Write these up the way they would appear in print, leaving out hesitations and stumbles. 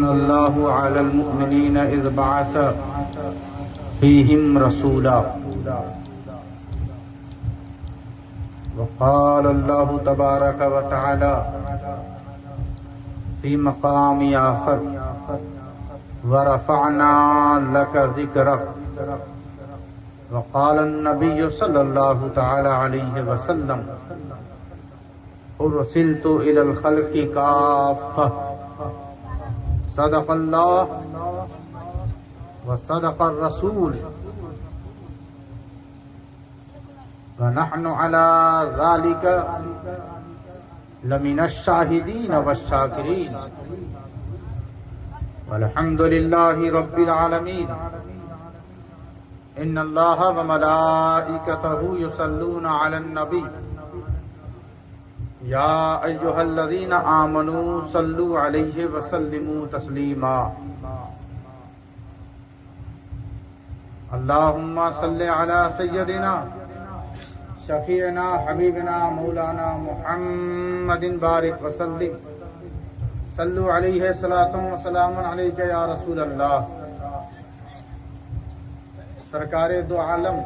الله على المؤمنين إذ بعث فيهم رسولا وقال الله تبارك وتعالى في مقام آخر ورفعنا لك ذكرك وقال النبي صلى الله تعالى عليه وسلم أرسلت إلى الخلق كافة صدق الله وصدق الرسول ونحن على ذلك لمن الشاهدين والشاكرين والحمد لله رب العالمين إن الله وملائكته يصلون على النبي يا أيها الذين آمنوا صلوا عليه وسلموا تسليما اللهم صل على سيدنا شفيعنا حبيبنا مولانا محمد بارك وسلم صلوا عليه صلاة وسلام عليك يا رسول الله سرکار دو عالم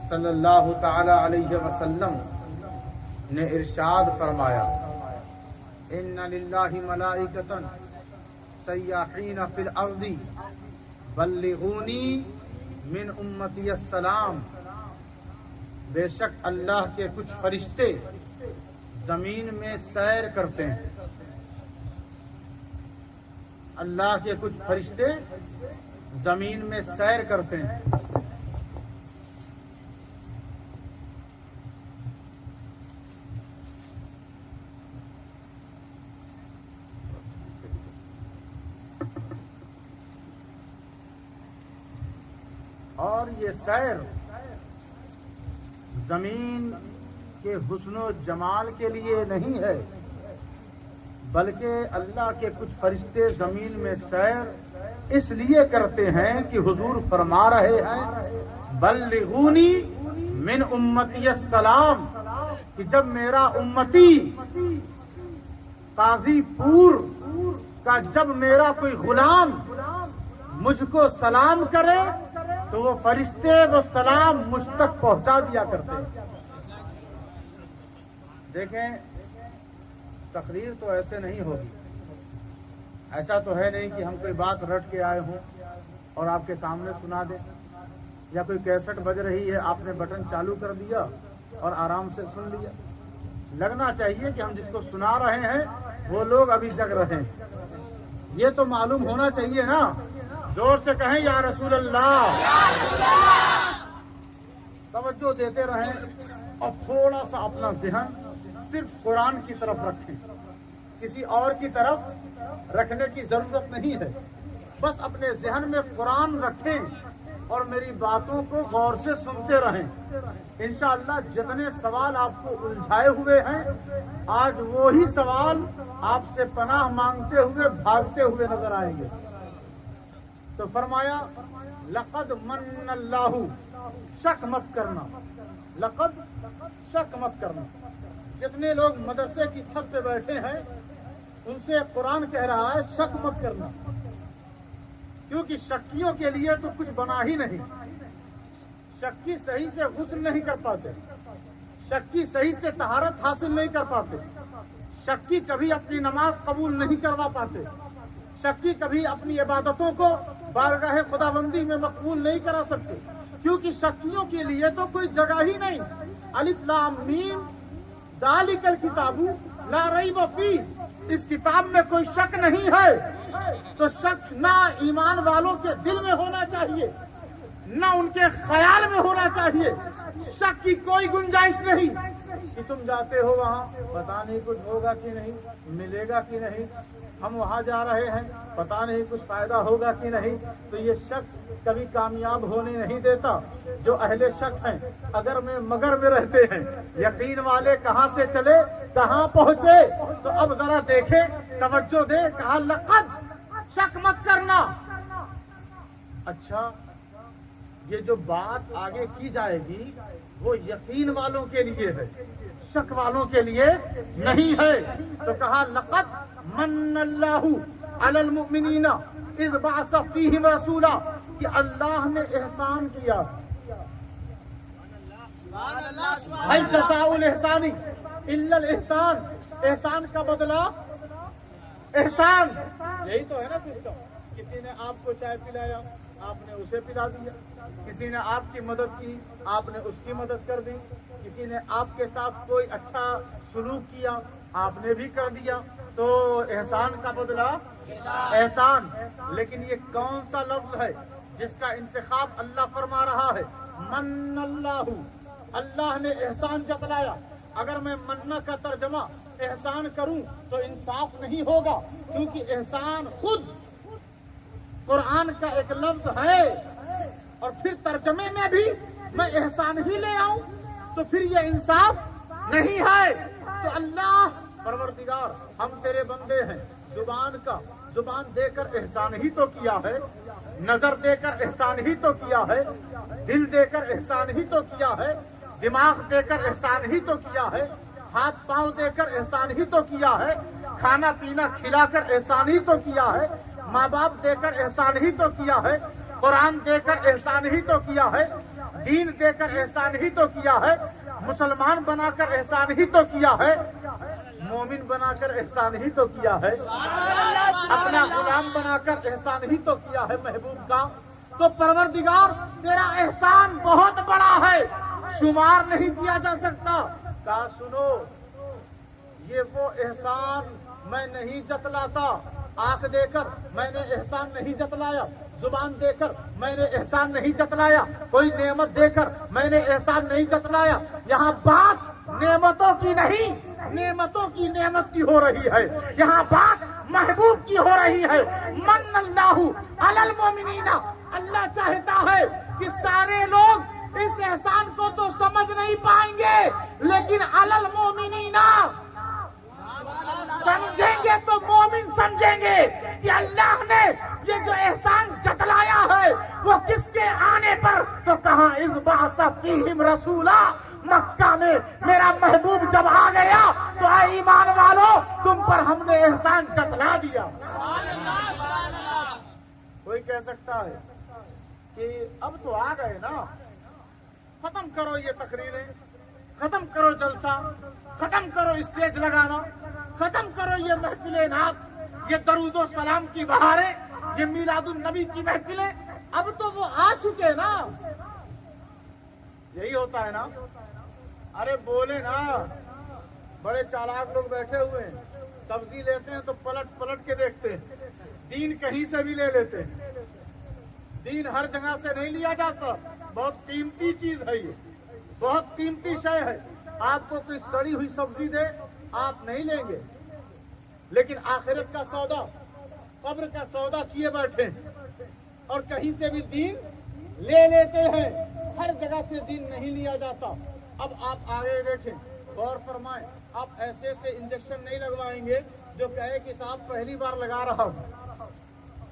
صلی اللہ تعالی علیہ وسلم نے ارشاد فرمایا ان للہ ملائکۃ سیاحین فی الارض بلغونی من امتی السلام، بے شک اللہ کے کچھ فرشتے زمین میں سیر کرتے ہیں، اللہ کے کچھ فرشتے زمین میں سیر کرتے ہیں۔ اور یہ سیر زمین کے حسن و جمال کے لیے نہیں ہے، بلکہ اللہ کے کچھ فرشتے زمین میں سیر اس لیے کرتے ہیں کہ حضور فرما رہے ہیں بلغونی من امتی السلام، کہ جب میرا امتی قاضی پور کا جب میرا کوئی غلام مجھ کو سلام کرے تو وہ فرشتے وہ سلام مجھ تک پہنچا دیا کرتے ہیں۔ دیکھیں تقریر تو ایسے نہیں ہوگی، ایسا تو ہے نہیں کہ ہم کوئی بات رٹ کے آئے ہوں اور آپ کے سامنے سنا دیں، یا کوئی کیسٹ بج رہی ہے آپ نے بٹن چالو کر دیا اور آرام سے سن لیا۔ لگنا چاہیے کہ ہم جس کو سنا رہے ہیں وہ لوگ ابھی جگ رہے ہیں، یہ تو معلوم ہونا چاہیے نا۔ زور سے کہیں یا رسول اللہ، توجہ دیتے رہیں اور تھوڑا سا اپنا ذہن صرف قرآن کی طرف رکھیں، کسی اور کی طرف رکھنے کی ضرورت نہیں ہے، بس اپنے ذہن میں قرآن رکھیں اور میری باتوں کو غور سے سنتے رہیں۔ انشاءاللہ جتنے سوال آپ کو الجھائے ہوئے ہیں آج وہی سوال آپ سے پناہ مانگتے ہوئے بھاگتے ہوئے نظر آئیں گے۔ تو فرمایا لقد من اللہ، شک مت کرنا، لقد شک مت کرنا۔ جتنے لوگ مدرسے کی چھت پہ بیٹھے ہیں ان سے قرآن کہہ رہا ہے شک مت کرنا، کیونکہ شکیوں کے لیے تو کچھ بنا ہی نہیں۔ شکی صحیح سے غسل نہیں کر پاتے، شکی صحیح سے طہارت حاصل نہیں کر پاتے، شکی کبھی اپنی نماز قبول نہیں کروا پاتے، شکی کبھی اپنی عبادتوں کو بارگاہ خداوندی میں مقبول نہیں کرا سکتے، کیونکہ شکیوں کے لیے تو کوئی جگہ ہی نہیں۔ الف لام میم ذالک الکتاب لا ریب فیہ، اس کتاب میں کوئی شک نہیں ہے۔ تو شک نہ ایمان والوں کے دل میں ہونا چاہیے نہ ان کے خیال میں ہونا چاہیے، شک کی کوئی گنجائش نہیں کہ تم جاتے ہو وہاں پتہ نہیں کچھ ہوگا کہ نہیں، ملے گا کہ نہیں، ہم وہاں جا رہے ہیں پتہ نہیں کچھ فائدہ ہوگا کہ نہیں۔ تو یہ شک کبھی کامیاب ہونے نہیں دیتا۔ جو اہل شک ہیں اگر میں مگر میں رہتے ہیں، یقین والے کہاں سے چلے کہاں پہنچے۔ تو اب ذرا دیکھیں، توجہ دیں، کہا لقد، شک مت کرنا۔ اچھا یہ جو بات آگے کی جائے گی وہ یقین والوں کے لیے ہے، شک والوں کے لیے نہیں ہے. تو کہا لقد من اللہ علی المؤمنین اذ بعث فیہم رسولا، کہ اللہ نے احسان کیا. هل جزاء الاحسان الا الاحسان، احسان کا بدلہ احسان. یہی تو ہے نا سسٹم. کسی نے آپ کو چائے پلایا، آپ نے اسے پلا دیا. کسی نے آپ کی مدد کی، آپ نے اس کی مدد کر دی. کسی نے آپ کے ساتھ کوئی اچھا سلوک کیا، آپ نے بھی کر دیا. تو احسان کا بدلہ احسان. لیکن یہ کون سا لفظ ہے جس کا انتخاب اللہ فرما رہا ہے؟ من اللہ، اللہ نے احسان جتلایا. اگر میں مننا کا ترجمہ احسان کروں تو انصاف نہیں ہوگا، کیونکہ احسان خود قرآن کا ایک لفظ ہے، اور پھر ترجمے میں بھی میں احسان ہی لے آؤں تو پھر یہ انصاف نہیں ہے. تو اللہ پروردگار ہم تیرے بندے ہیں، زبان دے کر احسان ہی تو کیا ہے، نظر دے کر احسان ہی تو کیا ہے، دل دے کر احسان ہی تو کیا ہے، دماغ دے کر احسان ہی تو کیا ہے، ہاتھ پاؤں دے کر احسان ہی تو کیا ہے، کھانا پینا کھلا کر احسان ہی تو کیا ہے، ماں باپ دے کر احسان ہی تو کیا ہے، قرآن دے کر احسان ہی تو کیا ہے، دین دے کر احسان ہی تو کیا ہے، مسلمان بنا کر احسان ہی تو کیا ہے، مومن بنا کر احسان ہی تو کیا ہے، اپنا غلام بنا کر احسان ہی تو کیا ہے محبوب کا. تو پروردگار تیرا احسان بہت بڑا ہے، شمار نہیں کیا جا سکتا. کہا سنو، یہ وہ احسان میں نہیں جتلاتا. آنکھ دے کر میں نے احسان نہیں جتلایا، زبان دے کر میں نے احسان نہیں جتلایا، کوئی نعمت دے کر میں نے احسان نہیں جتلایا. یہاں بات نعمتوں کی نہیں، نعمتوں کی نعمت کی ہو رہی ہے. یہاں بات محبوب کی ہو رہی ہے. من اللہ علی المؤمنین، اللہ چاہتا ہے کہ سارے لوگ اس احسان کو تو سمجھ نہیں پائیں گے، لیکن علی المؤمنین سمجھیں گے تو مومن سمجھیں گے کہ اللہ نے یہ جو احسان جتلایا ہے وہ کس کے آنے پر. تو کہاں اذ بعث فیہم رسولا، مکہ میں میرا محبوب جب آ گیا تو اے ایمان والو تم پر ہم نے احسان جتلا دیا. کوئی کہہ سکتا ہے کہ اب تو آ گئے نا، ختم کرو یہ تقریریں، ختم کرو جلسہ، ختم کرو اسٹیج لگانا، ختم کرو یہ محفل نعت، یہ درود و سلام کی بہاریں، یہ میلاد النبی کی محفلیں. اب تو وہ آ چکے نا. یہی ہوتا ہے نا. ارے بولے نا، بڑے چالاک لوگ بیٹھے ہوئے ہیں، سبزی لیتے ہیں تو پلٹ پلٹ کے دیکھتے ہیں. دین کہیں سے بھی لے لیتے ہیں. دین ہر جگہ سے نہیں لیا جاتا. بہت قیمتی چیز ہے، یہ بہت قیمتی شے ہے. آپ کو کوئی سڑی ہوئی سبزی دے آپ نہیں لیں گے، لیکن آخرت کا سودا، قبر کا سودا کیے بیٹھے اور کہیں سے بھی دین لے لیتے ہیں. ہر جگہ سے دین نہیں لیا جاتا. اب آپ آگے دیکھیں، غور فرمائیں. آپ ایسے سے انجیکشن نہیں لگوائیں گے جو کہے کہ صاحب پہلی بار لگا رہا ہوں،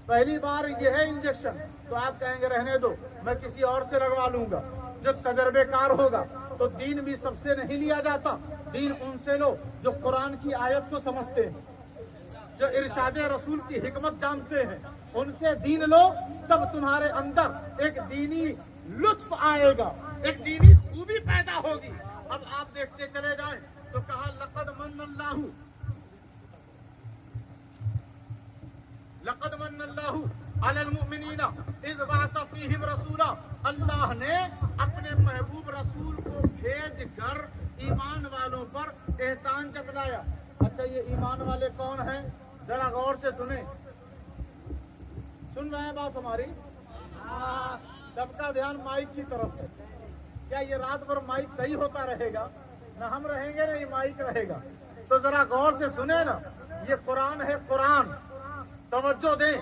پہلی بار یہ ہے انجیکشن، تو آپ کہیں گے رہنے دو میں کسی اور سے لگوا لوں گا جو تجربے کار ہوگا. تو دین بھی سب سے نہیں لیا جاتا. دین ان سے لو جو قرآن کی آیت کو سمجھتے ہیں، جو ارشاد رسول کی حکمت جانتے ہیں، ان سے دین لو. تب تمہارے اندر ایک دینی لطف آئے گا، ایک دینی خوبی پیدا ہوگی. اب آپ دیکھتے چلے جائیں تو کہا لقد من اللہ علی المؤمنین اذ بعث فیہم رسولا. اللہ نے اپنے محبوب رسول کو بھیج کر ایمان والوں پر احسان جتلایا. اچھا یہ ایمان والے کون ہیں؟ ذرا غور سے سنیں. سن رہے ہیں بات ہماری؟ سب کا دھیان مائک کی طرف ہے. کیا یہ رات بھر مائک صحیح ہوتا رہے گا؟ نہ ہم رہیں گے نہ یہ مائک رہے گا. تو ذرا غور سے سنیں نا. یہ قرآن ہے، قرآن. توجہ دیں،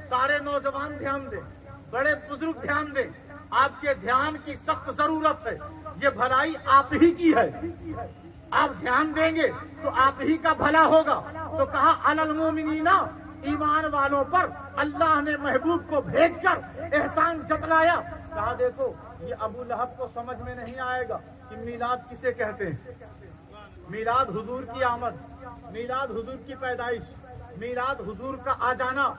سارے نوجوان دھیان دیں، بڑے بزرگ دھیان دیں. آپ کے دھیان کی سخت ضرورت ہے. یہ بھلائی آپ ہی کی ہے. آپ دھیان دیں گے تو آپ ہی کا بھلا ہوگا. تو کہا علی المؤمنین، ایمان والوں پر اللہ نے محبوب کو بھیج کر احسان جتلایا. کہا دیکھو یہ ابو لہب کو سمجھ میں نہیں آئے گا کہ میلاد کسے کہتے ہیں. میلاد حضور کی آمد، میلاد حضور کی پیدائش، میلاد حضور کا آ جانا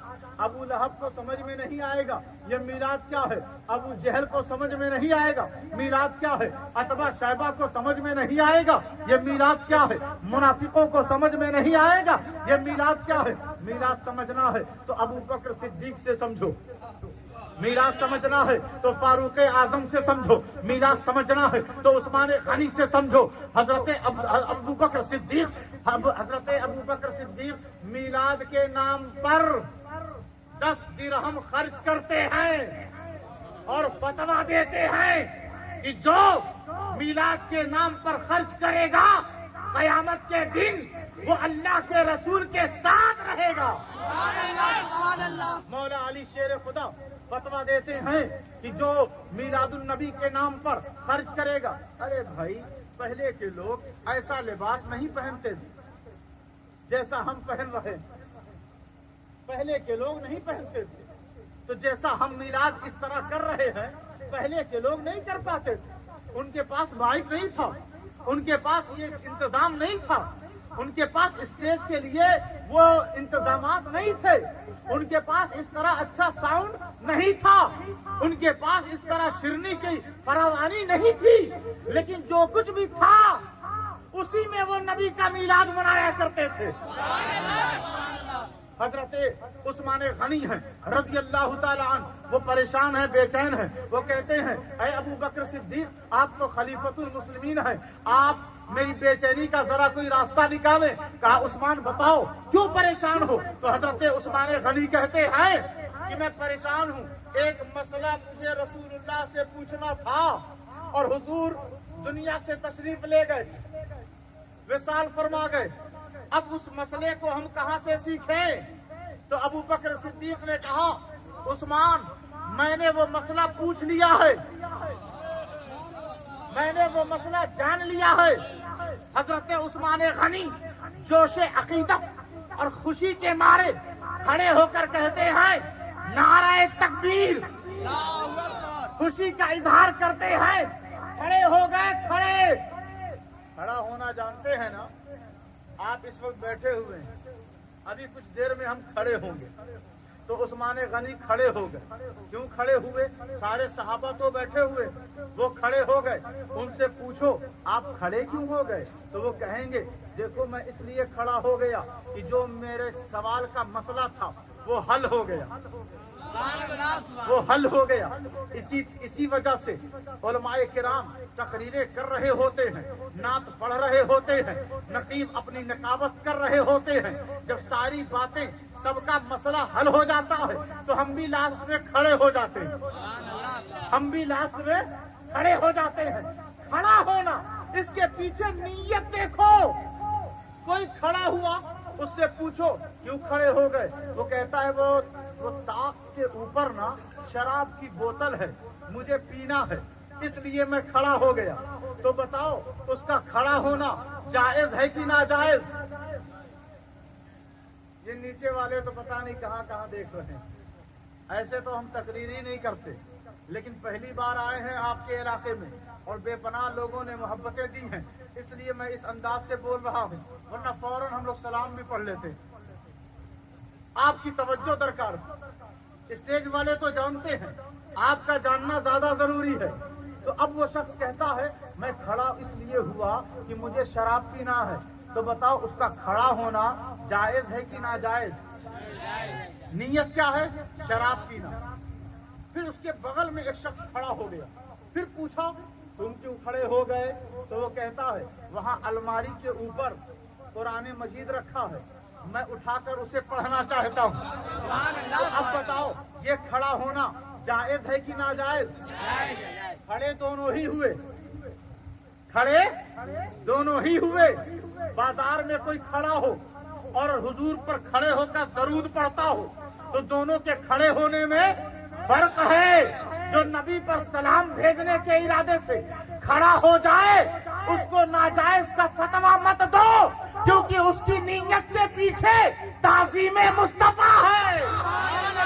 ابو لہب کو سمجھ میں نہیں آئے گا. یہ میلاد کیا ہے؟ ابو جہل کو سمجھ میں نہیں آئے گا. میلاد کیا ہے؟ عتبہ شیبہ کو سمجھ میں نہیں آئے گا. یہ میلاد کیا ہے؟ منافقوں کو سمجھ میں نہیں آئے گا. یہ میلاد کیا ہے؟ میلاد سمجھنا ہے تو ابو بکر صدیق سے سمجھو. میلاد سمجھنا ہے تو فاروق اعظم سے سمجھو. میلاد سمجھنا ہے تو عثمان غنی سے سمجھو. حضرت ابو بکر صدیق میلاد کے نام پر 10 درہم خرچ کرتے ہیں اور فتویٰ دیتے ہیں کہ جو میلاد کے نام پر خرچ کرے گا قیامت کے دن وہ اللہ کے رسول کے ساتھ رہے گا. مولا علی شیر خدا فتویٰ دیتے ہیں کہ جو میلاد النبی کے نام پر خرچ کرے گا. ارے بھائی پہلے کے لوگ ایسا لباس نہیں پہنتے تھے جیسا ہم پہن رہے ہیں. پہلے کے لوگ نہیں پہنتے تھے تو جیسا ہم میلاد اس طرح کر رہے ہیں پہلے کے لوگ نہیں کر پاتے تھے. ان کے پاس مائک نہیں تھا، ان کے پاس یہ انتظام نہیں تھا، ان کے پاس اسٹیج کے لیے وہ انتظامات نہیں تھے، ان کے پاس اس طرح اچھا ساؤنڈ نہیں تھا، ان کے پاس اس طرح شیرنی کی فراوانی نہیں تھی. لیکن جو کچھ بھی تھا اسی میں وہ نبی کا میلاد منایا کرتے تھے. حضرت عثمان غنی ہیں رضی اللہ تعالی عنہ، وہ پریشان ہیں، بے چین ہیں. وہ کہتے ہیں اے ابو بکر صدیق آپ تو خلیفۃ المسلمین ہیں، آپ میری بے چینی کا ذرا کوئی راستہ نکالیں. کہا عثمان بتاؤ کیوں پریشان ہو؟ تو حضرت عثمان غنی کہتے ہیں کہ میں پریشان ہوں، ایک مسئلہ مجھے رسول اللہ سے پوچھنا تھا اور حضور دنیا سے تشریف لے گئے، وصال فرما گئے. اب اس مسئلے کو ہم کہاں سے سیکھیں؟ تو ابو بکر صدیق نے کہا عثمان میں نے وہ مسئلہ پوچھ لیا ہے، میں نے وہ مسئلہ جان لیا ہے. حضرت عثمان غنی جوش عقیدت اور خوشی کے مارے کھڑے ہو کر کہتے ہیں نعرہ تکبیر، خوشی کا اظہار کرتے ہیں. کھڑے ہو گئے. کھڑا ہونا جانتے ہیں نا آپ اس وقت بیٹھے ہوئے ہیں، ابھی کچھ دیر میں ہم کھڑے ہوں گے. تو عثمان غنی کھڑے ہو گئے. کیوں کھڑے ہوئے؟ سارے صحابہ تو بیٹھے ہوئے، وہ کھڑے ہو گئے. ان سے پوچھو آپ کھڑے کیوں ہو گئے؟ تو وہ کہیں گے دیکھو میں اس لیے کھڑا ہو گیا کہ جو میرے سوال کا مسئلہ تھا وہ حل ہو گیا، وہ حل ہو گیا. اسی وجہ سے علماء کرام تقریریں کر رہے ہوتے ہیں، نعت پڑھ رہے ہوتے ہیں، نقیب اپنی نقابت کر رہے ہوتے ہیں. جب ساری باتیں سب کا مسئلہ حل ہو جاتا ہے تو ہم بھی لاسٹ میں کھڑے ہو جاتے ہیں، ہم بھی لاسٹ میں کھڑے ہو جاتے ہیں. کھڑا ہونا اس کے پیچھے نیت دیکھو. کوئی کھڑا ہوا اس سے پوچھو کیوں کھڑے ہو گئے؟ وہ کہتا ہے وہ طاق کے اوپر نا شراب کی بوتل ہے، مجھے پینا ہے اس لیے میں کھڑا ہو گیا. تو بتاؤ اس کا کھڑا ہونا جائز ہے کہ ناجائز؟ یہ نیچے والے تو پتہ نہیں کہاں کہاں دیکھ رہے ہیں. ایسے تو ہم تقریر ہی نہیں کرتے، لیکن پہلی بار آئے ہیں آپ کے علاقے میں اور بے پناہ لوگوں نے محبتیں دی ہیں اس لیے میں اس انداز سے بول رہا ہوں، ورنہ فوراً ہم لوگ سلام بھی پڑھ لیتے. آپ کی توجہ درکار. اسٹیج والے تو جانتے ہیں، آپ کا جاننا زیادہ ضروری ہے. تو اب وہ شخص کہتا ہے میں کھڑا اس لیے ہوا کہ مجھے شراب پینا ہے. تو بتاؤ اس کا کھڑا ہونا جائز ہے کہ ناجائز؟ نیت کیا ہے؟ شراب پینا. پھر اس کے بغل میں ایک شخص کھڑا ہو گیا، پھر پوچھا تم کیوں کھڑے ہو گئے؟ تو وہ کہتا ہے وہاں الماری کے اوپر قرآن مجید رکھا ہے، میں اٹھا کر اسے پڑھنا چاہتا ہوں. اب بتاؤ یہ کھڑا ہونا جائز ہے کہ ناجائز؟ کھڑے دونوں ہی ہوئے، کھڑے دونوں ہی ہوئے. بازار میں کوئی کھڑا ہو اور حضور پر کھڑے ہو کر درود پڑھتا ہو تو دونوں کے کھڑے ہونے میں فرق ہے. جو نبی پر سلام بھیجنے کے ارادے سے کھڑا ہو جائے اس کو ناجائز کا فتویٰ مت دو، کیونکہ اس کی نیت کے پیچھے تعظیم مصطفیٰ ہے.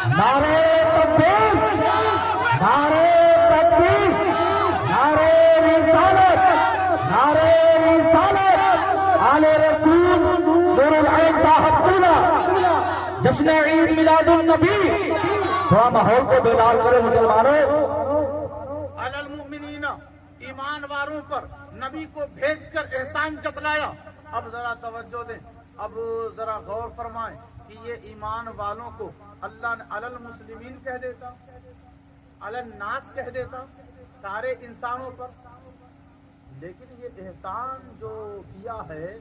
نعرہ تکبیر، نعرہ جشن عید میلاد النبی، تھوڑا ماحول کو بیدار کرے مسلمانوں. علی المؤمنین، ایمان والوں پر نبی کو بھیج کر احسان جتلایا. اب ذرا توجہ دیں، اب ذرا غور فرمائیں کہ یہ ایمان والوں کو اللہ نے علی المسلمین کہہ دیتا، علی الناس کہہ دیتا، سارے انسانوں پر. لیکن یہ احسان جو کیا ہے،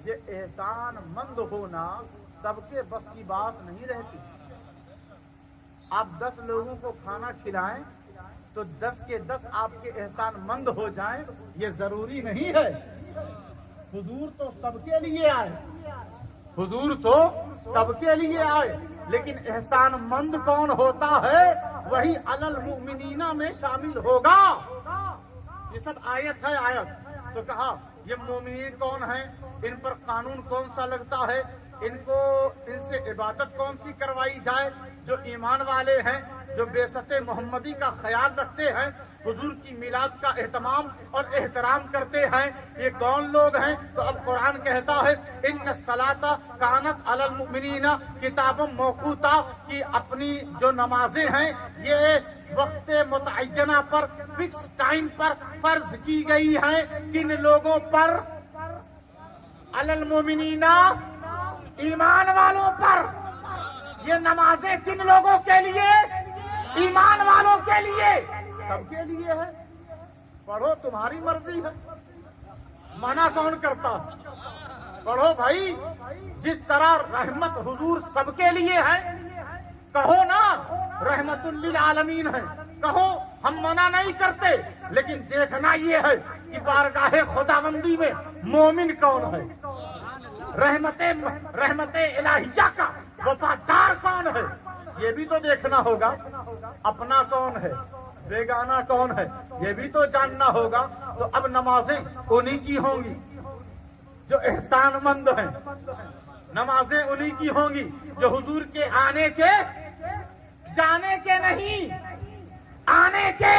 یہ احسان مند ہونا سب کے بس کی بات نہیں رہتی. آپ 10 لوگوں کو کھانا کھلائیں تو 10 کے 10 آپ کے احسان مند ہو جائیں، یہ ضروری نہیں ہے. حضور تو سب کے لیے آئے، حضور تو سب کے لیے آئے، لیکن احسان مند کون ہوتا ہے وہی علی المؤمنین میں شامل ہوگا. یہ سب آیت ہے، آیت. تو کہا یہ مومنین کون ہیں، ان پر قانون کون سا لگتا ہے، ان سے عبادت کون سی کروائی جائے. جو ایمان والے ہیں، جو بعثت محمدی کا خیال رکھتے ہیں، حضور کی میلاد کا اہتمام اور احترام کرتے ہیں، یہ کون لوگ ہیں؟ تو اب قرآن کہتا ہے ان الصلاۃ کانت علی المؤمنین کتابا موقوتا، کہ اپنی جو نمازیں ہیں یہ وقت متعینہ پر، فکس ٹائم پر فرض کی گئی ہیں. کن لوگوں پر؟ علی المؤمنین، ایمان والوں پر. یہ نمازیں کن لوگوں کے لیے؟ ایمان والوں کے لیے، سب کے لیے ہے. پڑھو، تمہاری مرضی ہے، منع کون کرتا؟ پڑھو بھائی. جس طرح رحمت حضور سب کے لیے ہے، کہو نا رحمت للعالمین ہے، کہو، ہم منع نہیں کرتے، لیکن دیکھنا یہ ہے کہ بارگاہ خداوندی میں مومن کون ہے، رحمت الہیہ کا وفادار کون ہے، یہ بھی تو دیکھنا ہوگا. اپنا کون ہے، بیگانہ کون ہے، یہ بھی تو جاننا ہوگا. تو اب نمازیں انہی کی ہوں گی جو احسان مند ہیں، نمازیں انہی کی ہوں گی جو حضور کے آنے کے، جانے کے نہیں، آنے کے.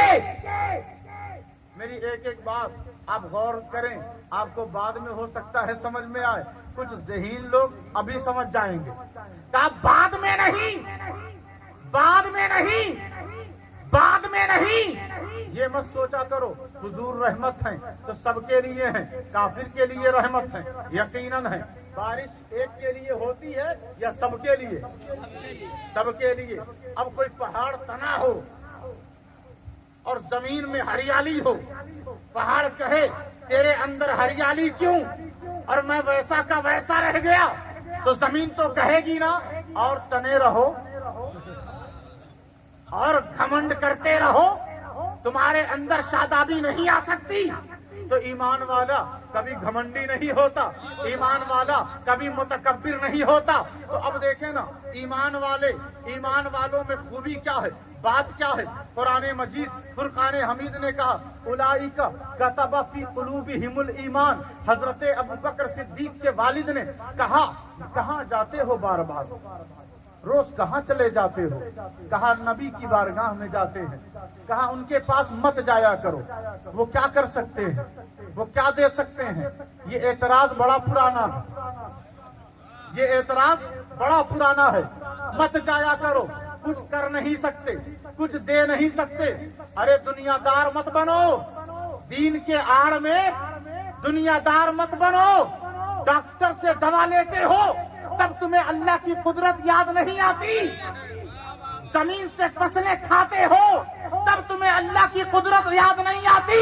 میری ایک ایک بات آپ غور کریں، آپ کو بعد میں ہو سکتا ہے سمجھ میں آئے، کچھ ذہین لوگ ابھی سمجھ جائیں گے. کہا بعد میں نہیں، بعد میں نہیں، بعد میں نہیں. یہ مت سوچا کرو حضور رحمت ہیں تو سب کے لیے ہیں، کافر کے لیے رحمت ہیں، یقیناً ہیں. بارش ایک کے لیے ہوتی ہے یا سب کے لیے؟ سب کے لیے. اب کوئی پہاڑ تنا ہو اور زمین میں ہریالی ہو، پہاڑ کہے تیرے اندر ہریالی کیوں اور میں ویسا کا ویسا رہ گیا، تو زمین تو کہے گی نا اور تنے رہو اور گھمنڈ کرتے رہو، تمہارے اندر شادابی نہیں آ سکتی. تو ایمان والا کبھی گھمنڈی نہیں ہوتا، ایمان والا کبھی متکبر نہیں ہوتا. تو اب دیکھیں نا، ایمان والوں میں خوبی کیا ہے، بات کیا ہے. قرآن مجید فرقان حمید نے کہا اولئک کتب فی قلوبہم الایمان. حضرت ابوبکر صدیق کے والد نے کہا کہاں جاتے ہو بار بار، روز کہاں چلے جاتے ہو؟ کہا نبی کی بارگاہ میں جاتے ہیں. کہا ان کے پاس مت جایا کرو، وہ کیا کر سکتے ہیں، وہ کیا دے سکتے ہیں. یہ اعتراض بڑا پرانا ہے، یہ اعتراض بڑا پرانا ہے. مت جایا کرو، کچھ کر نہیں سکتے، کچھ دے نہیں سکتے. ارے دنیا دار مت بنو، دین کے آڑ میں دنیا دار مت بنو. ڈاکٹر سے دوا لیتے ہو تب تمہیں اللہ کی قدرت یاد نہیں آتی، زمین سے فصلیں کھاتے ہو تب تمہیں اللہ کی قدرت یاد نہیں آتی،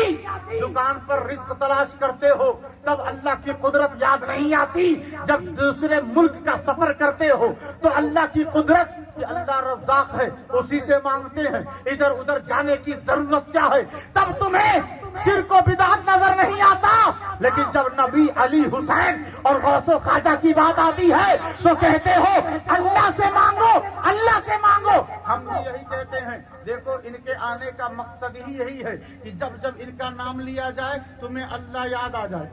دکان پر رزق تلاش کرتے ہو تب اللہ کی قدرت یاد نہیں آتی، جب دوسرے ملک کا سفر کرتے ہو تو اللہ کی قدرت کہ اللہ رزاق ہے اسی سے مانگتے ہیں، ادھر ادھر جانے کی ضرورت کیا ہے، تب تمہیں شرک و بدعت نظر نہیں آتا. لیکن جب نبی علی حسین اور غوث و خواجہ کی بات آتی ہے تو کہتے ہو اللہ سے مانگو، اللہ سے مانگو. ہم بھی یہی کہتے ہیں. دیکھو ان کے آنے کا مقصد ہی یہی ہے کہ جب جب ان کا نام لیا جائے تمہیں اللہ یاد آ جائے.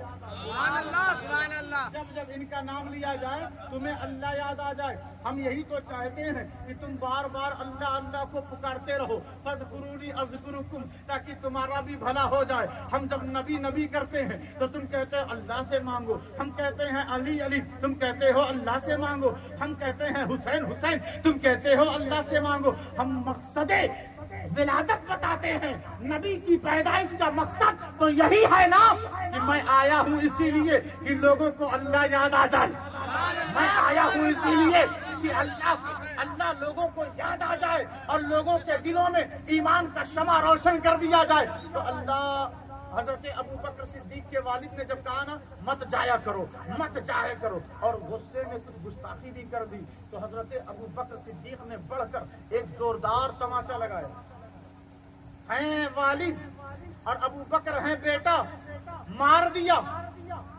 جب جب ان کا نام لیا جائے تمہیں اللہ یاد آ جائے. ہم یہی تو چاہتے ہیں کہ تم بار بار اللہ اللہ کو پکارتے رہو. فاذکرونی اذکرکم, تاکہ تمہارا بھی بھلا ہو جائے. ہم جب نبی نبی کرتے ہیں تو تم کہتے ہو اللہ سے مانگو. ہم کہتے ہیں علی علی, تم کہتے ہو اللہ سے مانگو. ہم کہتے ہیں حسین حسین, تم کہتے ہو اللہ سے مانگو. ہم مقصد ولادت بتاتے ہیں, نبی کی پیدائش کا مقصد تو یہی ہے نا کہ میں آیا ہوں اسی لیے کہ لوگوں کو اللہ یاد آ جائے. میں آیا ہوں اسی لیے کہ اللہ لوگوں کو یاد آ جائے اور لوگوں کے دلوں میں ایمان کا شمع روشن کر دیا جائے. تو اللہ حضرت ابو بکر صدیق کے والد نے جب کہا نا مت جایا کرو مت جایا کرو, اور غصے میں کچھ گستاخی بھی کر دی, تو حضرت ابو بکر صدیق نے بڑھ کر ایک زوردار تماچا لگایا. ہیں والد اور ابو بکر ہیں بیٹا, مار دیا.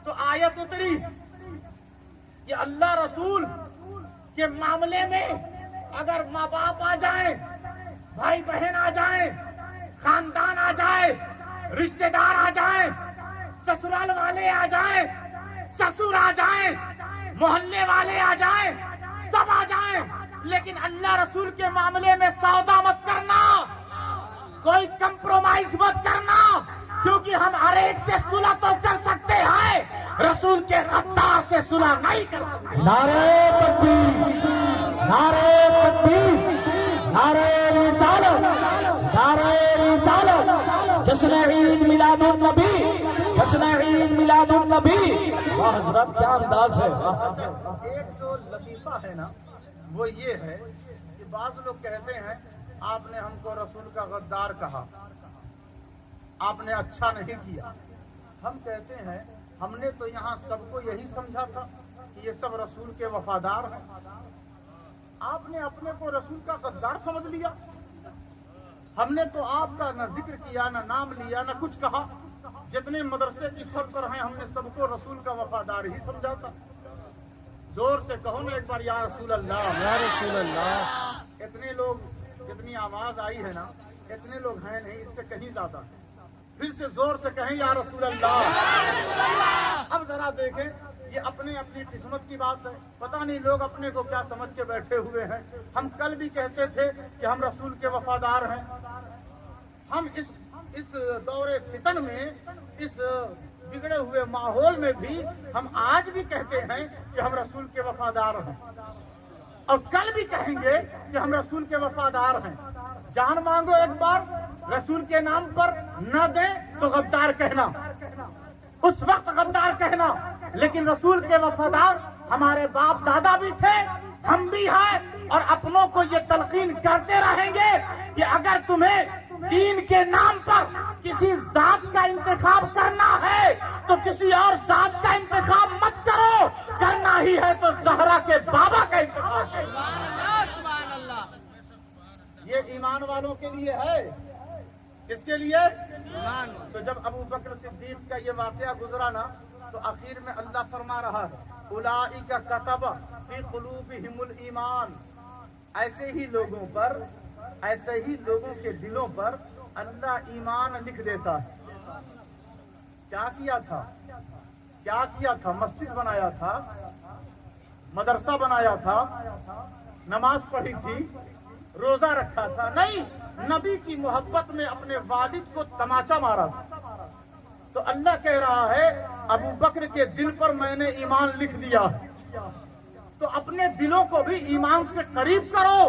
تو آیت اتری کہ اللہ رسول کے معاملے میں اگر ماں باپ آ جائیں, بھائی بہن آ جائیں, خاندان آ جائے, رشتہ دار آ جائیں, سسرال والے آ جائیں, سسر آ جائیں, محلے والے آ جائیں, سب آ جائیں, لیکن اللہ رسول کے معاملے میں سودا مت کرنا, کوئی کمپرومائز مت کرنا, کیونکہ ہم ہر ایک سے صلح تو کر سکتے ہیں, رسول کے غدار سے صلح نہیں کر سکتے. نعرے تکبیر, نعرے تکبیر, نعرے رسالت, نعرے رسالت, جشن عید میلاد النبی, جشن عید میلاد النبی. واہ حضرت کیا انداز ہے. ایک جو لطیفہ ہے نا وہ یہ ہے کہ بعض لوگ کہتے ہیں آپ نے ہم کو رسول کا غدار کہا, آپ نے اچھا نہیں کیا. ہم کہتے ہیں ہم نے تو یہاں سب کو یہی سمجھا تھا کہ یہ سب رسول کے وفادار ہیں. آپ نے اپنے کو رسول کا غدار سمجھ لیا. ہم نے تو آپ کا نہ ذکر کیا, نہ نام لیا, نہ کچھ کہا. جتنے مدرسے کی چھت پر ہیں ہم نے سب کو رسول کا وفادار ہی سمجھا تھا. زور سے کہو نا ایک بار یا رسول اللہ, یا رسول اللہ. اتنے لوگ, جتنی آواز آئی ہے نا اتنے لوگ ہیں نہیں, اس سے کہیں زیادہ ہیں. پھر سے زور سے کہیں یا رسول اللہ. اب ذرا دیکھیں, یہ اپنے اپنی قسمت کی بات ہے. پتہ نہیں لوگ اپنے کو کیا سمجھ کے بیٹھے ہوئے ہیں. ہم کل بھی کہتے تھے کہ ہم رسول کے وفادار ہیں. ہم اس دور فتن میں, اس بگڑے ہوئے ماحول میں بھی ہم آج بھی کہتے ہیں کہ ہم رسول کے وفادار ہیں, اور کل بھی کہیں گے کہ ہم رسول کے وفادار ہیں. جان مانگو ایک بار, رسول کے نام پر نہ دیں تو غدار کہنا, اس وقت غدار کہنا. لیکن رسول کے وفادار ہمارے باپ دادا بھی تھے, ہم بھی ہیں, اور اپنوں کو یہ تلقین کرتے رہیں گے کہ اگر تمہیں دین کے نام پر کسی ذات کا انتخاب کرنا ہے تو کسی اور ذات کا انتخاب مت کرو, کرنا ہی ہے تو زہرا کے بابا کا انتخاب کرو. یہ ایمان والوں کے لیے ہے. کس کے لیے؟ تو جب ابو بکر صدیق کا یہ واقعہ گزرا نا تو آخر میں اللہ فرما رہا ہے اولئک کتب فی قلوبہم الایمان. ایسے ہی لوگوں پر, ایسے ہی لوگوں کے دلوں پر اللہ ایمان لکھ دیتا ہے. کیا کیا تھا, کیا کیا تھا؟ مسجد بنایا تھا, مدرسہ بنایا تھا, نماز پڑھی تھی, روزہ رکھا تھا؟ نہیں, نبی کی محبت میں اپنے والد کو تماچا مارا تھا. تو اللہ کہہ رہا ہے ابو بکر کے دل پر میں نے ایمان لکھ دیا. تو اپنے دلوں کو بھی ایمان سے قریب کرو,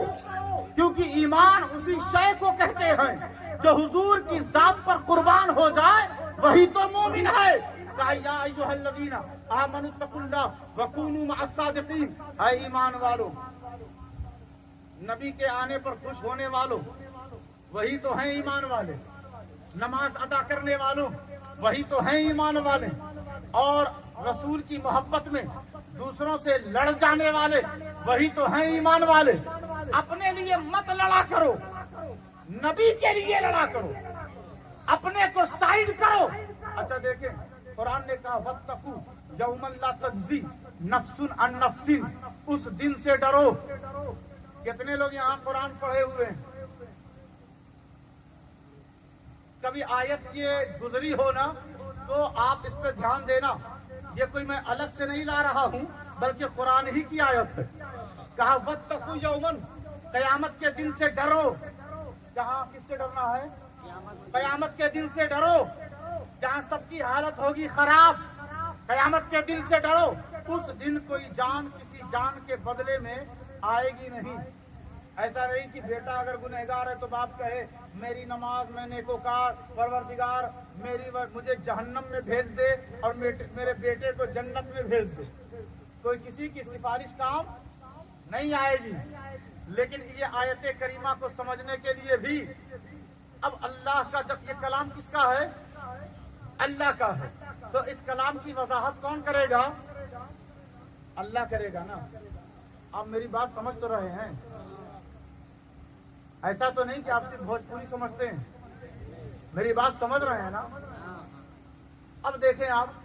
کیونکہ ایمان اسی شے کو کہتے ہیں جو حضور کی ذات پر قربان ہو جائے وہی تو مومن ہے. یا ایھا الذین آمنوا اتقوا اللہ وکونوا مع الصادقین. اے ایمان والو, نبی کے آنے پر خوش ہونے والوں وہی تو ہیں ایمان والے. نماز ادا کرنے والوں وہی تو ہیں ایمان والے. اور رسول کی محبت میں دوسروں سے لڑ جانے والے وہی تو ہیں ایمان والے. اپنے لیے مت لڑا کرو, نبی کے لیے لڑا کرو, اپنے کو سائڈ کرو. اچھا دیکھیں, قرآن نے کہا واتقوا یوما لا تجزی نفس عن نفس. اس دن سے ڈرو. کتنے لوگ یہاں قرآن پڑھے ہوئے ہیں؟ کبھی آیت یہ گزری ہو نا تو آپ اس پہ دھیان دینا یہ کوئی میں الگ سے نہیں لا رہا ہوں بلکہ قرآن ہی کی آیت ہے. کہا واتقوا یومن، قیامت کے دن سے ڈرو. کہاں کس سے ڈرنا ہے؟ قیامت کے دن سے ڈرو جہاں سب کی حالت ہوگی خراب. قیامت کے دن سے ڈرو. اس دن کوئی جان کسی جان کے بدلے میں آئے گی نہیں. ایسا نہیں کہ بیٹا اگر گنہگار ہے تو باپ کہے میری نماز میں نیکوکار، پروردگار مجھے جہنم میں بھیج دے اور میرے بیٹے کو جنت میں بھیج دے. کوئی کسی کی سفارش کام نہیں آئے گی. لیکن یہ آیت کریمہ کو سمجھنے کے لیے بھی اب اللہ کا، جب یہ کلام کس کا ہے؟ اللہ کا ہے، تو اس کلام کی وضاحت کون کرے گا؟ اللہ کرے گا نا. آپ میری بات سمجھ تو رہے ہیں؟ ایسا تو نہیں کہ آپ صرف بھوجپوری سمجھتے ہیں. میری بات سمجھ رہے ہیں نا؟ اب دیکھیں آپ،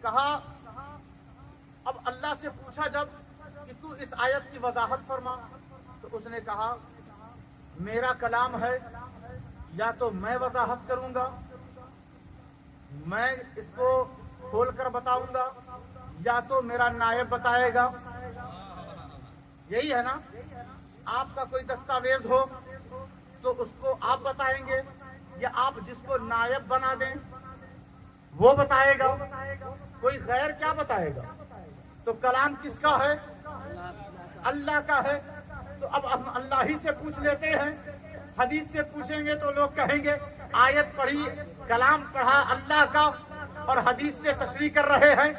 کہا اب اللہ سے پوچھا جب کہ تو اس آیت کی وضاحت فرما، تو اس نے کہا میرا کلام ہے، یا تو میں وضاحت کروں گا، میں اس کو کھول کر بتاؤں گا، یا تو میرا نائب بتائے گا. یہی ہے نا؟ آپ کا کوئی دستاویز ہو تو اس کو آپ بتائیں گے، یا آپ جس کو نائب بنا دیں وہ بتائے گا. کوئی غیر کیا بتائے گا؟ تو کلام کس کا ہے؟ اللہ کا ہے. تو اب ہم اللہ ہی سے پوچھ لیتے ہیں. حدیث سے پوچھیں گے تو لوگ کہیں گے آیت پڑھی، کلام پڑھا اللہ کا، اور حدیث سے تشریح کر رہے ہیں.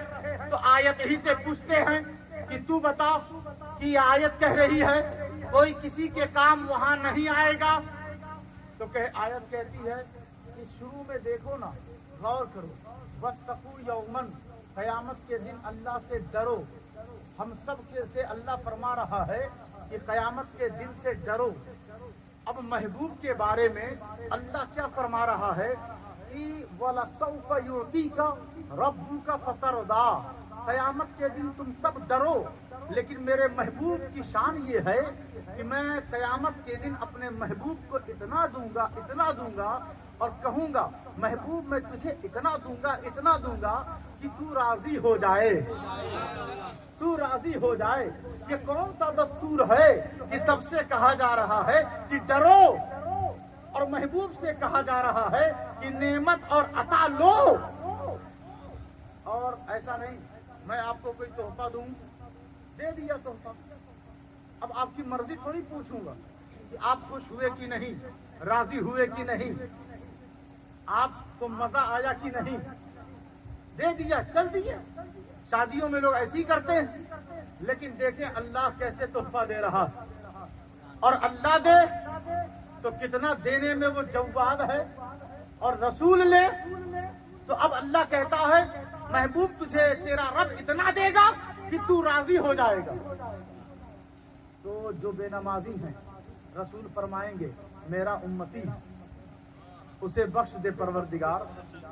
تو آیت ہی سے پوچھتے ہیں کہ تو بتا کہ یہ آیت کہہ رہی ہے کوئی کسی کے کام وہاں نہیں آئے گا. تو آیت کہتی ہے کہ شروع میں دیکھو نا، غور کرو، واتقوا یومن، قیامت کے دن اللہ سے ڈرو. ہم سب کے سے اللہ فرما رہا ہے کہ قیامت کے دن سے ڈرو. اب محبوب کے بارے میں اللہ کیا فرما رہا ہے کہ وَلَسَوْفَ يُعْطِيكَ رَبُّكَ فَتَرْضَىٰ. قیامت کے دن تم سب ڈرو، لیکن میرے محبوب کی شان یہ ہے کہ میں قیامت کے دن اپنے محبوب کو اتنا دوں گا اور کہوں گا محبوب میں تجھے اتنا دوں گا کہ تو راضی ہو جائے. تو راضی ہو جائے. یہ کون سا دستور ہے کہ سب سے کہا جا رہا ہے کہ ڈرو، اور محبوب سے کہا جا رہا ہے کہ نعمت اور عطا لو. اور ایسا نہیں میں آپ کو کوئی تحفہ دوں، دے دیا تحفہ، اب آپ کی مرضی تھوڑی پوچھوں گا کہ آپ خوش ہوئے کہ نہیں، راضی ہوئے کہ نہیں، آپ کو مزہ آیا کہ نہیں. دے دیا، چل دیا. شادیوں میں لوگ ایسے ہی کرتے ہیں. لیکن دیکھیں اللہ کیسے تحفہ دے رہا، اور اللہ دے تو کتنا دینے میں وہ جواد ہے، اور رسول لے تو اب اللہ کہتا ہے محبوب تجھے تیرا رب اتنا دے گا کہ تو راضی ہو جائے گا. تو جو بے نمازی ہیں رسول فرمائیں گے میرا امتی، اسے بخش دے پروردگار.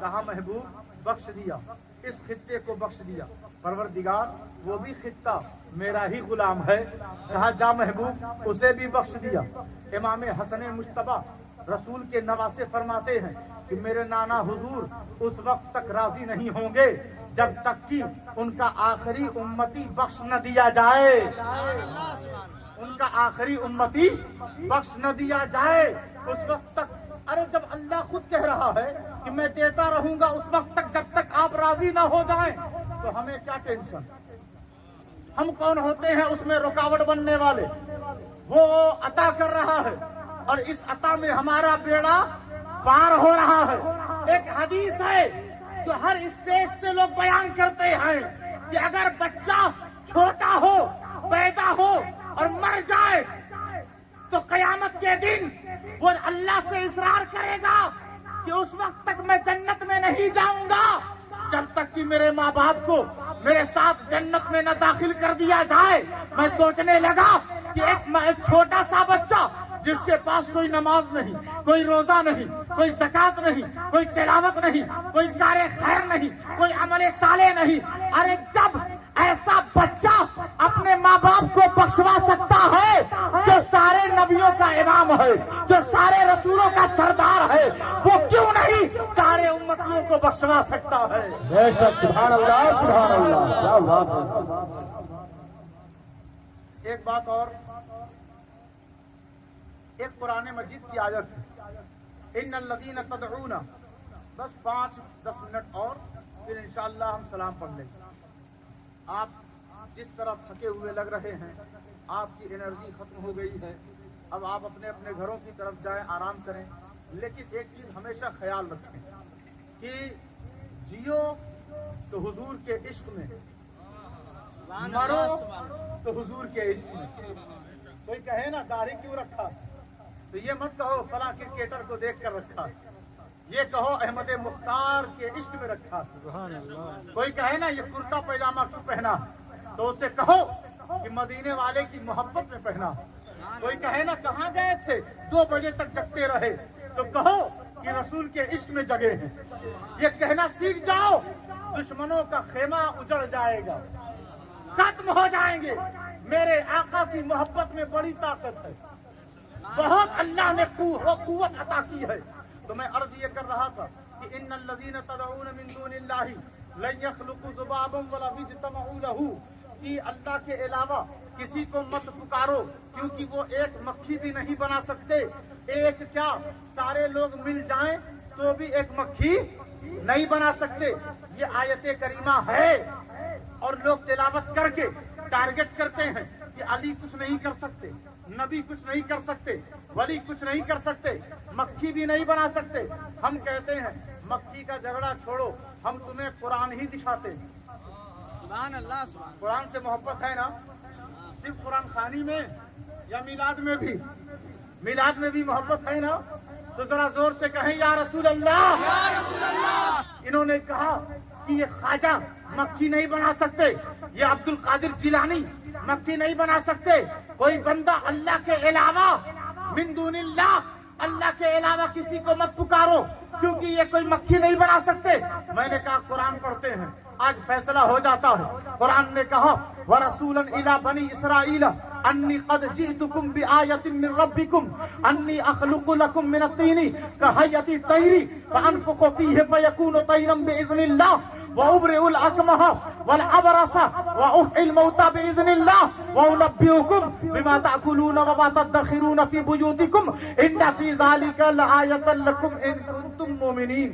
کہا محبوب بخش دیا، اس خطے کو بخش دیا. پروردگار وہ بھی خطہ میرا ہی غلام ہے. کہا جا محبوب اسے بھی بخش دیا. امام حسن مجتبی رسول کے نواسے فرماتے ہیں کہ میرے نانا حضور اس وقت تک راضی نہیں ہوں گے جب تک کہ ان کا آخری امتی بخش نہ دیا جائے. ان کا آخری امتی بخش نہ دیا جائے اس وقت تک. ارے جب اللہ خود کہہ رہا ہے کہ میں دیتا رہوں گا اس وقت تک جب تک آپ راضی نہ ہو جائیں، تو ہمیں کیا ٹینشن؟ ہم کون ہوتے ہیں اس میں رکاوٹ بننے والے؟ وہ عطا کر رہا ہے اور اس عطا میں ہمارا بیڑا پار ہو رہا ہے. ایک حدیث ہے جو ہر اسٹیج سے لوگ بیان کرتے ہیں کہ اگر بچہ چھوٹا ہو، پیدا ہو اور مر جائے تو قیامت کے دن وہ اللہ سے اصرار کرے گا کہ اس وقت تک میں جنت میں نہیں جاؤں گا جب تک کہ میرے ماں باپ کو میرے ساتھ جنت میں نہ داخل کر دیا جائے. میں سوچنے لگا کہ ایک چھوٹا سا بچہ جس کے پاس کوئی نماز نہیں، کوئی روزہ نہیں، کوئی زکات نہیں، کوئی تلاوت نہیں، کوئی کار خیر نہیں، کوئی عمل صالح نہیں. ارے جب ایسا بچہ اپنے ماں باپ کو بخشوا سکتا ہے جو سارے نبیوں کا امام ہے، جو سارے رسولوں کا سردار ہے، وہ کیوں نہیں سارے امتیوں کو بخشوا سکتا ہے؟ بے شک، سبحان اللہ سبحان اللہ، کیا بات ہے۔ ایک بات اور، ایک قرآن مجید کی آیت ہے، ان الذین تدعون، بس 5-10 منٹ اور پھر انشاءاللہ ہم سلام پڑھ لیں گے۔ آپ جس طرح تھکے ہوئے لگ رہے ہیں، آپ کی انرجی ختم ہو گئی ہے، اب آپ اپنے اپنے گھروں کی طرف جائیں، آرام کریں، لیکن ایک چیز ہمیشہ خیال رکھیں کہ جیو تو حضور کے عشق میں، مرو تو حضور کے عشق میں۔ کوئی کہے نا داڑھی کیوں رکھا، تو یہ مت کہو فلاں کرکٹر کو دیکھ کر رکھا، یہ کہو احمد مختار کے عشق میں رکھا۔ کوئی کہے نا یہ کرتا پیجامہ کیوں پہنا، تو اسے کہو کہ مدینے والے کی محبت میں پہنا۔ کوئی کہے نا کہاں گئے تھے 2 بجے تک جگتے رہے، تو کہو کہ رسول کے عشق میں جگے ہیں۔ یہ کہنا سیکھ جاؤ، دشمنوں کا خیمہ اجڑ جائے گا، ختم ہو جائیں گے۔ میرے آقا کی محبت میں بڑی طاقت ہے، بہت اللہ نے قوت عطا کی ہے۔ تو میں عرض یہ کر رہا تھا کہ ان الذین تدعون من دون اللہ لن یخلقوا ذبابا ولو اجتمعوا له، کہ اللہ کے علاوہ کسی کو مت پکارو، کیونکہ وہ ایک مکھی بھی نہیں بنا سکتے۔ ایک کیا سارے لوگ مل جائیں تو بھی ایک مکھی نہیں بنا سکتے۔ یہ آیت کریمہ ہے، اور لوگ تلاوت کر کے ٹارگٹ کرتے ہیں کہ علی کچھ نہیں کر سکتے، نبی کچھ نہیں کر سکتے، ولی کچھ نہیں کر سکتے، مکھی بھی نہیں بنا سکتے۔ ہم کہتے ہیں مکھی کا جھگڑا چھوڑو، ہم تمہیں قرآن ہی دکھاتے ہیں۔ سبحان اللہ، سبحان قرآن سے محبت ہے نا، صرف قرآن خوانی میں یا میلاد میں بھی؟ میلاد میں بھی محبت ہے نا؟ تو ذرا زور سے کہیں یا رسول اللہ۔ انہوں نے کہا کہ یہ خواجہ مکھی نہیں بنا سکتے، یہ عبد القادر جیلانی مکھی نہیں بنا سکتے، کوئی بندہ اللہ کے علاوہ من دون اللہ، اللہ کے علاوہ کسی کو مت پکارو کیونکہ یہ کوئی مکھی نہیں بنا سکتے۔ میں نے کہا قرآن پڑھتے ہیں، آج فیصلہ ہو جاتا ہے۔ قرآن نے کہا وَرَسُولًا إِلَىٰ بَنِي إِسْرَائِيلَ أَنِّي قَدْ جِئْتُكُمْ بِآيَةٍ مِّن رَّبِّكُمْ أَنِّي أَخْلُقُ لَكُم مِّنَ الطِّينِ كَهَيْئَةِ الطَّيْرِ فَأَنفُخُ فِيهِ فَيَكُونُ طَيْرًا بِإِذْنِ اللَّهِ وَأُبْرِئُ الْأَكْمَحَ وَالْأَبْرَصَ وَأُحْيِي الْمَوْتَىٰ بِإِذْنِ اللَّهِ وَأُنَبِّئُكُم بِمَا تَأْكُلُونَ وَمَا تَدَّخِرُونَ فِي بُيُوتِكُمْ إِنَّ فِي ذَٰلِكَ لَآيَةً لَّكُمْ إِن كُنتُم مُّؤْمِنِينَ۔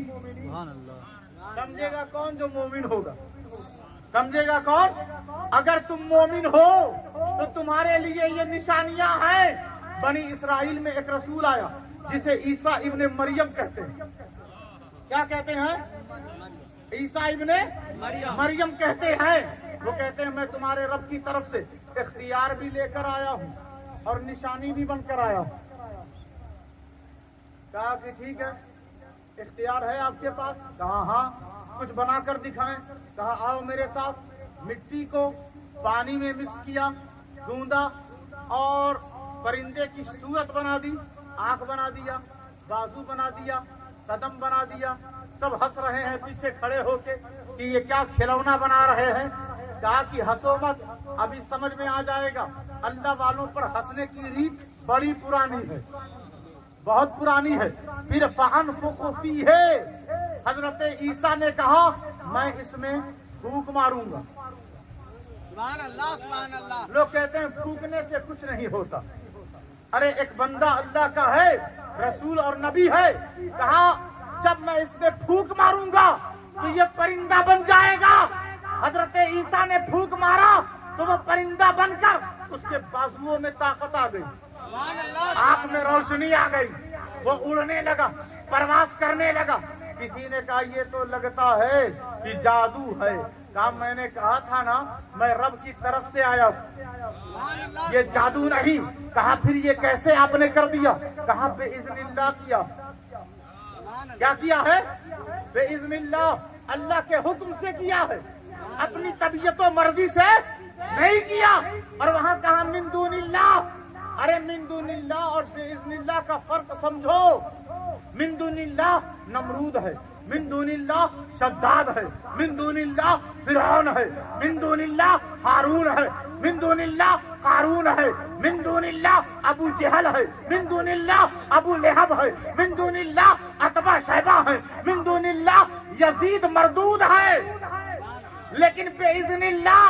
سمجھے گا کون جو مومن ہوگا؟ سمجھے گا کون؟ اگر تم مومن ہو تو تمہارے لیے یہ نشانیاں ہیں۔ بنی اسرائیل میں ایک رسول آیا جسے عیسیٰ ابن مریم کہتے ہیں۔ کیا کہتے ہیں؟ عیسیٰ ابن مریم کہتے ہیں۔ وہ کہتے ہیں میں تمہارے رب کی طرف سے اختیار بھی لے کر آیا ہوں اور نشانی بھی بن کر آیا ہوں۔ کہا کہ ٹھیک ہے، اختیار ہے آپ کے پاس؟ کہا ہاں۔ کچھ بنا کر دکھائیں؟ کہا آؤ میرے ساتھ۔ مٹی کو پانی میں مکس کیا، گوندا اور پرندے کی صورت بنا دی، آنکھ بنا دیا، بازو بنا دیا، قدم بنا دیا۔ سب ہنس رہے ہیں پیچھے کھڑے ہو کے کہ یہ کیا کھلونا بنا رہے ہیں۔ کہا کہ ہنسو مت، ابھی سمجھ میں آ جائے گا۔ اللہ والوں پر ہنسنے کی ریت بڑی پرانی ہے، بہت پرانی ہے۔ پھر فَأَنفُخُ فِيهِ، حضرت عیسیٰ نے کہا میں اس میں پھونک ماروں گا۔ سبحان اللہ، سبحان اللہ۔ لوگ کہتے ہیں پھونکنے سے کچھ نہیں ہوتا۔ ارے ایک بندہ اللہ کا ہے، رسول اور نبی ہے، کہا جب میں اس میں پھونک ماروں گا تو یہ پرندہ بن جائے گا۔ حضرت عیسیٰ نے پھونک مارا تو وہ پرندہ بن کر اس کے بازوؤں میں طاقت آ گئی، آنکھ میں روشنی آ گئی، وہ اڑنے لگا، پرواز کرنے لگا۔ کسی نے کہا یہ تو لگتا ہے کہ جادو ہے۔ کہا میں نے کہا تھا نا میں رب کی طرف سے آیا ہوں، یہ جادو نہیں۔ کہا پھر یہ کیسے آپ نے کر دیا؟ کہا بے اذن اللہ کیا۔ کیا کیا ہے؟ بے اذن اللہ، اللہ کے حکم سے کیا ہے، اپنی طبیعت و مرضی سے نہیں کیا۔ اور وہاں کہا من دون اللہ۔ ارے من دون اللہ اور بے اذن اللہ کا فرق سمجھو۔ من دون اللہ نمرود ہے، من دون اللہ شداد ہے، من دون اللہ فرعون ہے، من دون اللہ ہارون ہے، من دون اللہ قارون ہے، من دون اللہ ابو جہل ہے، من دون اللہ ابو لہب ہے، من دون اللہ عتبہ شیبہ ہے، من دون اللہ یزید مردود ہے، لیکن باذن اللہ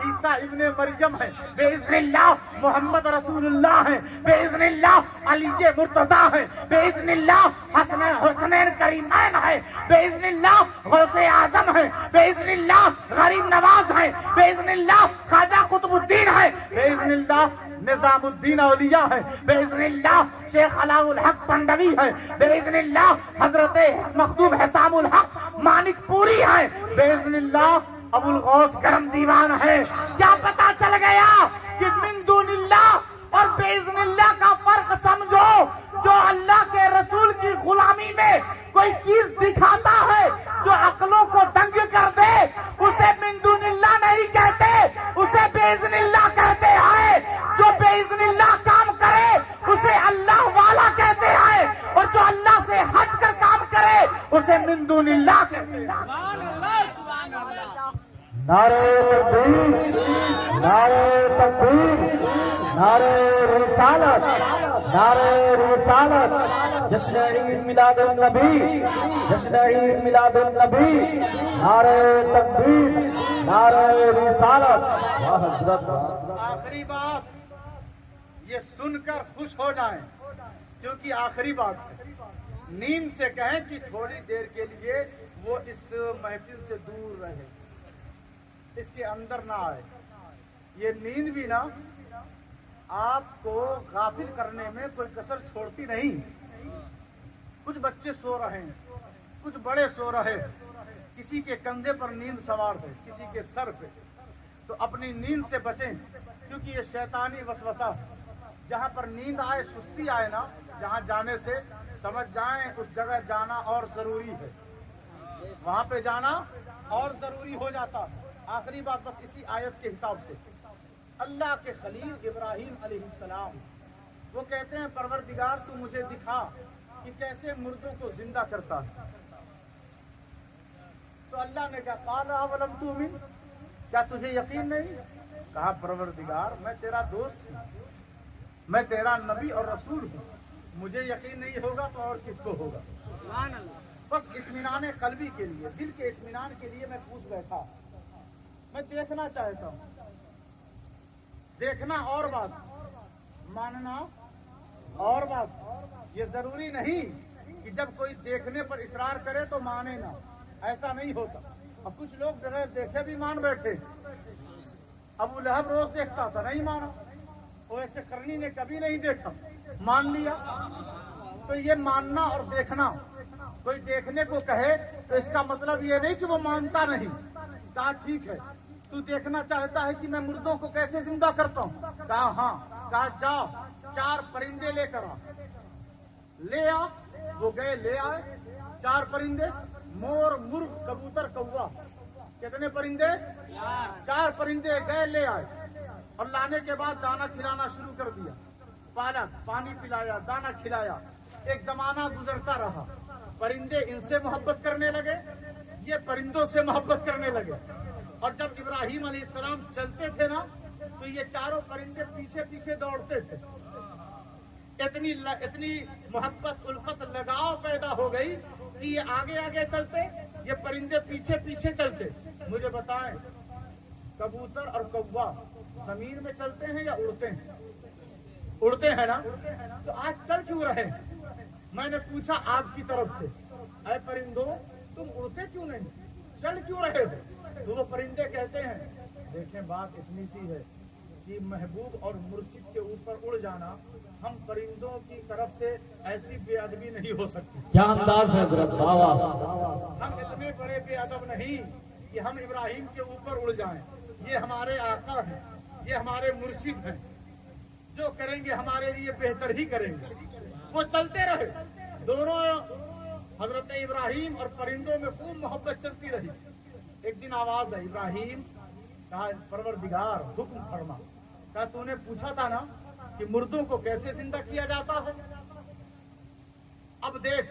عیسیٰ ابن مریم ہے، باذن اللہ محمد رسول اللہ ہے، باذن اللہ علی مرتضیٰ ہے، باذن اللہ حسنین کریمین ہے، باذن اللہ غوث اعظم ہے، باذن اللہ غریب نواز ہے، باذن اللہ خواجہ قطب الدین ہے، باذن اللہ نظام الدین اولیاء ہے، باذن اللہ شیخ علاء الحق پنڈوی ہے، باذن اللہ حضرت مخدوم حسام الحق مانک پوری ہے، باذن اللہ ابو الغوث گرم دیوان ہے۔ کیا پتا چل گیا کہ من دون اللہ اور باذن اللہ کا فرق سمجھو۔ جو اللہ کے رسول کی غلامی میں کوئی چیز دکھاتا ہے جو عقلوں کو دنگ کر دے اسے من دون اللہ نہیں کہتے، اسے باذن اللہ کہتے ہیں۔ جو باذن اللہ کام کرے اسے اللہ والا کہتے ہیں، اور جو اللہ سے ہٹ کر کام کرے اسے من دون اللہ کہتے ہیں۔ سبحان اللہ سبحان اللہ۔ نعرہ تکبیر، نعرہ تکبیر، نعرہ رسالت، نعرہ رسالت، جشن عید میلاد النبی، جشن عید میلاد النبی، نعرہ تکبیر، نعرہ رسالت۔ واہ حضرت۔ آخری بات یہ سن کر خوش ہو جائیں، کیونکہ آخری بات ہے۔ نیند سے کہیں کہ تھوڑی دیر کے لیے وہ اس محفل سے دور رہے، اس کے اندر نہ آئے۔ یہ نیند بھی نا آپ کو غافل کرنے میں کوئی کسر چھوڑتی نہیں۔ کچھ بچے سو رہے ہیں، کچھ بڑے سو رہے، کسی کے کندھے پر نیند سوار ہے، کسی کے سر پہ، تو اپنی نیند سے بچیں، کیونکہ یہ شیطانی وسوسہ ہے۔ جہاں پر نیند آئے، سستی آئے نا، جہاں جانے سے سمجھ جائیں اس جگہ جانا اور ضروری ہے، وہاں پہ جانا اور ضروری ہو جاتا۔ آخری بات بس اسی آیت کے حساب سے، اللہ کے خلیل ابراہیم علیہ السلام وہ کہتے ہیں پروردگار تو مجھے دکھا کہ کیسے مردوں کو زندہ کرتا ہے۔ تو اللہ نے کہا قال اولم تؤمن، کیا تجھے یقین نہیں؟ کہا پروردگار میں تیرا دوست ہوں، میں تیرا نبی اور رسول ہوں، مجھے یقین نہیں ہوگا تو اور کس کو ہوگا؟ سبحان اللہ۔ بس اطمینان قلبی کے لیے، دل کے اطمینان کے لیے میں پوچھ بیٹھا، میں دیکھنا چاہتا ہوں۔ دیکھنا اور بات، ماننا اور بات۔ یہ ضروری نہیں کہ جب کوئی دیکھنے پر اصرار کرے تو مانے نہ، ایسا نہیں ہوتا۔ اب کچھ لوگ بغیر دیکھے بھی مان بیٹھے۔ ابو لہب روز دیکھتا تھا، نہیں مانا۔ ویسے کرنی نے کبھی نہیں دیکھا، مان لیا۔ تو یہ ماننا اور دیکھنا، کوئی دیکھنے کو کہے تو اس کا مطلب یہ نہیں کہ وہ مانتا نہیں۔ کہا ٹھیک ہے، تو دیکھنا چاہتا ہے کہ میں مردوں کو کیسے زندہ کرتا ہوں؟ کہا ہاں۔ کہا جاؤ 4 پرندے لے کر آ۔ لے آ، وہ گئے، لے آئے 4 پرندے، مور، مرغ، کبوتر، کوا۔ کتنے پرندے؟ 4 پرندے گئے، لے آئے، اور لانے کے بعد دانا کھلانا شروع کر دیا۔ پالک، پانی پلایا، دانا کھلایا۔ ایک زمانہ گزرتا رہا، پرندے ان سے محبت کرنے لگے، یہ پرندوں سے محبت کرنے لگے۔ اور جب ابراہیم علیہ السلام چلتے تھے نا تو یہ 4 پرندے پیچھے پیچھے دوڑتے تھے۔ اتنی محبت، الفت، لگاؤ پیدا ہو گئی کہ یہ آگے آگے چلتے، یہ پرندے پیچھے پیچھے چلتے۔ مجھے بتائیں کبوتر اور کوا زمین میں چلتے ہیں یا اڑتے ہیں؟ اڑتے ہیں نا، تو آج چل کیوں رہے ہیں؟ میں نے پوچھا آپ کی طرف سے، اے پرندوں تم اڑتے کیوں نہیں، چل کیوں رہے ہو؟ تو وہ پرندے کہتے ہیں دیکھیں بات اتنی سی ہے کہ محبوب اور مرشد کے اوپر اڑ جانا، ہم پرندوں کی طرف سے ایسی بے ادبی نہیں ہو سکتی۔ کیا انداز ہے حضرت، واہ واہ۔ ہم اتنے بڑے بے ادب نہیں کہ ہم ابراہیم کے اوپر اڑ جائیں۔ یہ ہمارے آقا ہیں، یہ ہمارے مرشد ہیں، جو کریں گے ہمارے لیے بہتر ہی کریں گے۔ وہ چلتے رہے، دونوں حضرت ابراہیم اور پرندوں میں خوب محبت چلتی رہی۔ ایک دن آواز ہے، ابراہیم، کہا پروردگار حکم فرما۔ کہا تو نے پوچھا تھا نا کہ مردوں کو کیسے زندہ کیا جاتا ہے؟ اب دیکھ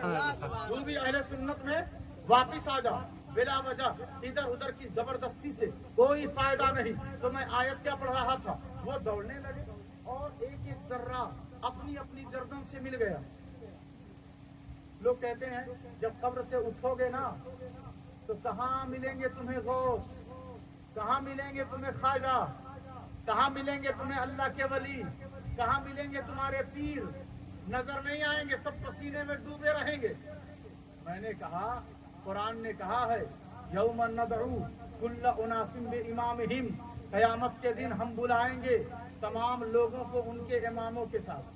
تو بھی اہل سنت میں واپس آ جا، بلا وجہ ادھر ادھر کی زبردستی سے کوئی فائدہ نہیں. تو میں آیت کیا پڑھ رہا تھا، وہ دوڑنے لگے اور ایک ایک ذرہ اپنی اپنی گردن سے مل گیا. لوگ کہتے ہیں جب قبر سے اٹھو گے نا تو کہاں ملیں گے تمہیں غوث، کہاں ملیں گے تمہیں خواجہ، کہاں ملیں گے تمہیں اللہ کے ولی، کہاں ملیں گے تمہارے پیر، نظر نہیں آئیں گے، سب پسینے میں ڈوبے رہیں گے. میں نے کہا قرآن نے کہا ہے یوم ندعو کل اناس بامامہم، قیامت کے دن ہم بلائیں گے تمام لوگوں کو ان کے اماموں کے ساتھ.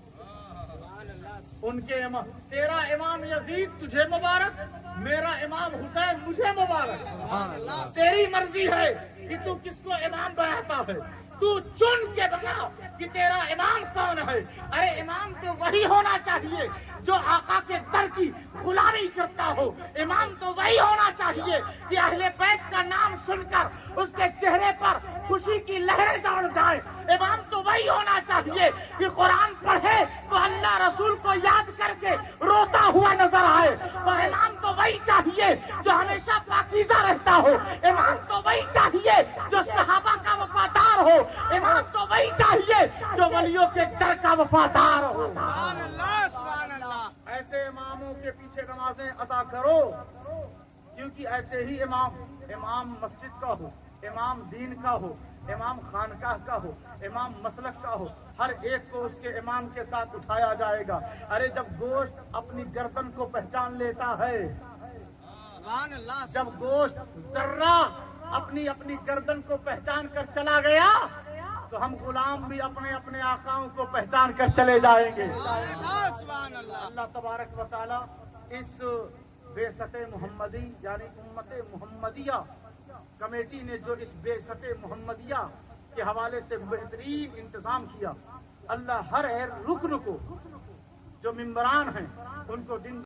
ان کے امام، تیرا امام یزید تجھے مبارک، میرا امام حسین مجھے مبارک. تیری مرضی ہے کہ تو کس کو امام بناتا ہے، تو چن کے بنا کہ تیرا امام کون ہے. ارے امام تو وہی ہونا چاہیے جو آقا کے در کی غلامی کرتا ہو. امام تو وہی ہونا چاہیے کہ اہل بیت کا نام سن کر اس کے چہرے پر خوشی کی لہریں دوڑ جائیں. امام تو وہی ہونا چاہیے کہ قرآن پڑھے تو اللہ رسول کو یاد کر کے روتا ہوا نظر آئے. اور امام تو وہی چاہیے جو ہمیشہ پاکیزہ رہتا ہو. امام تو وہی چاہیے جو صحابہ کا وفادار ہو. امام تو وہی چاہیے جو ولیوں کے در کا وفادار ہو. سبحان اللہ سبحان اللہ. ایسے اماموں کے پیچھے نمازیں ادا کرو، کیونکہ ایسے ہی امام مسجد کا ہو، امام دین کا ہو، امام خانقاہ کا ہو، امام مسلک کا ہو، ہر ایک کو اس کے امام کے ساتھ اٹھایا جائے گا. ارے جب گوشت اپنی گردن کو پہچان لیتا ہے، سبحان اللہ. جب گوشت ذرہ اپنی گردن کو پہچان کر چلا گیا تو ہم غلام بھی اپنے اپنے آقاؤں کو پہچان کر چلے جائیں گے. سبحان اللہ سبحان اللہ. اللہ تبارک و تعالی اس بعثت محمدی یعنی امت محمدیہ کمیٹی نے جو اس بعثت محمدیہ کے حوالے سے بہترین انتظام کیا، اللہ ہر رکن کو جو ممبران ہیں ان کو دن